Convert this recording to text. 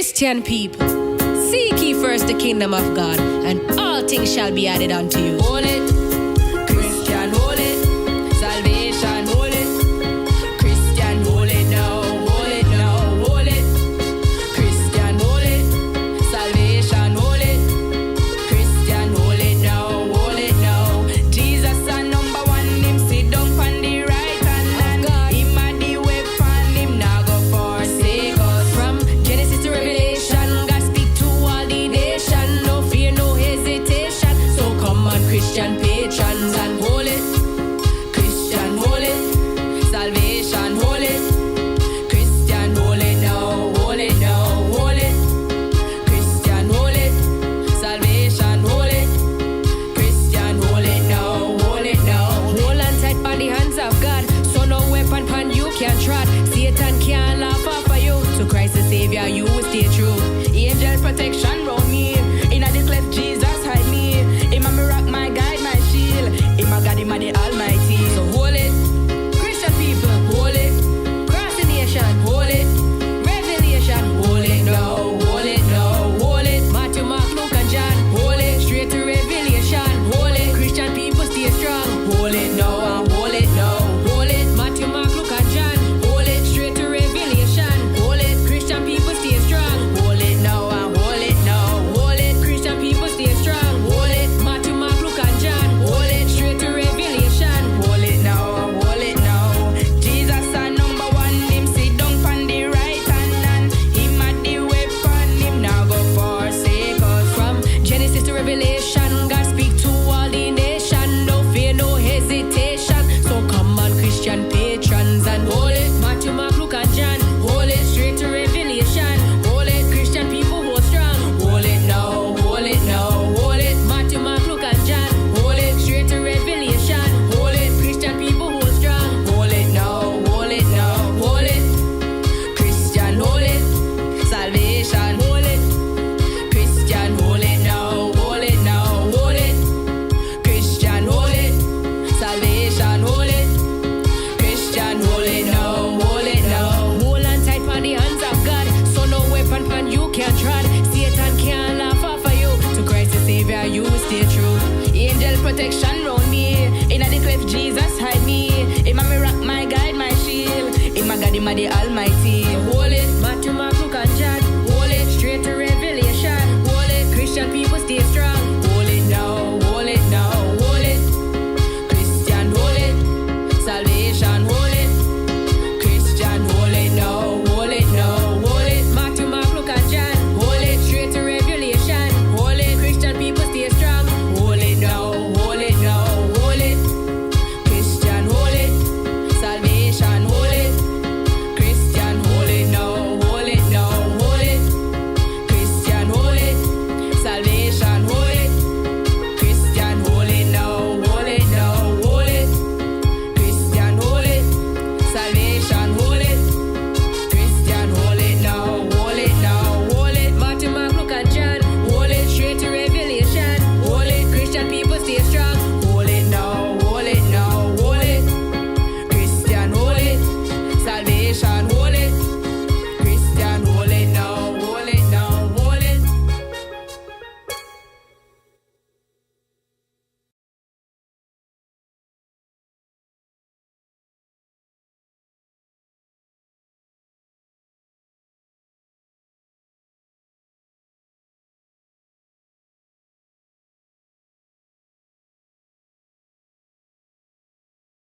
Christian people, seek ye first the kingdom of God, and all things shall be added unto you. Hold it, Christian, hold it, salvation, hold it, Christian, hold it now, hold it now, hold it, Christian, hold it, salvation, hold it, Christian, hold it now, hold it now. Jesus a number one, him sit down on the right hand, and him a the weapon, him nah go forsake us. From Genesis to Revelation, God speak to all the nation. No fear, no hesitation. So come on, Christian patrons, and Hold it, Christian, hold it, salvation, hold it, Christian, hold it now, hold it now, hold it, Christian, hold it, salvation, hold it, Christian, hold it now, hold it now. hold on tight by the hands of God. So no weapon pan you can trot. Satan can't laugh off of you. To Christ the Savior, you will stay true. Angel protection round me, in the cleft Jesus hide me. Him a me rock, my guide, my shield. Him a God, him a the Almighty. So hold it, Christian people, hold it, cross the nation. hold it, Revelation, hold it now, hold it now, hold it, Matthew, Mark, Luke, and John. hold it, Straight to Revelation. hold it, Christian people stay strong. hold it now, hold it now, hold it, Matthew, Mark, Luke, and John. hold it, Straight to Revelation. hold it, Christian people stay strong. hold it now, hold it now, hold it, Christian people stay strong. hold it, Matthew, Mark, Luke, and John. hold it, Straight to Revelation. hold it now, hold it now. Jesus a number one, him sit down on the right hand, and him a the weapon, him now go forsake us. From Genesis to Revelation, God speak to all the nation. No fear, no hesitation. So come on, Christian patrons, and Hold it, Matthew, Mark, Luke, and John. hold it, Straight to Revelation. hold it, Christian people hold strong. hold it now, hold it now, hold it, Matthew, Mark, Luke, and John. hold it, Straight to Revelation. hold it, Christian people hold strong. hold it now, hold it now, hold it, Christian, hold it, salvation, Hold it, Christian, hold it now, hold it now, hold it, Christian, hold it, salvation, hold it, Christian, hold it now, hold it now. hold on tight on the hands of God. So no weapon pan you can trod. Satan can't laugh off of you. To Christ the Savior, you will stay true. Angel protection round me, in the cleft Jesus hide me. Him a me rock, my guide, my shield. Him a God, him a the Almighty. Hold it,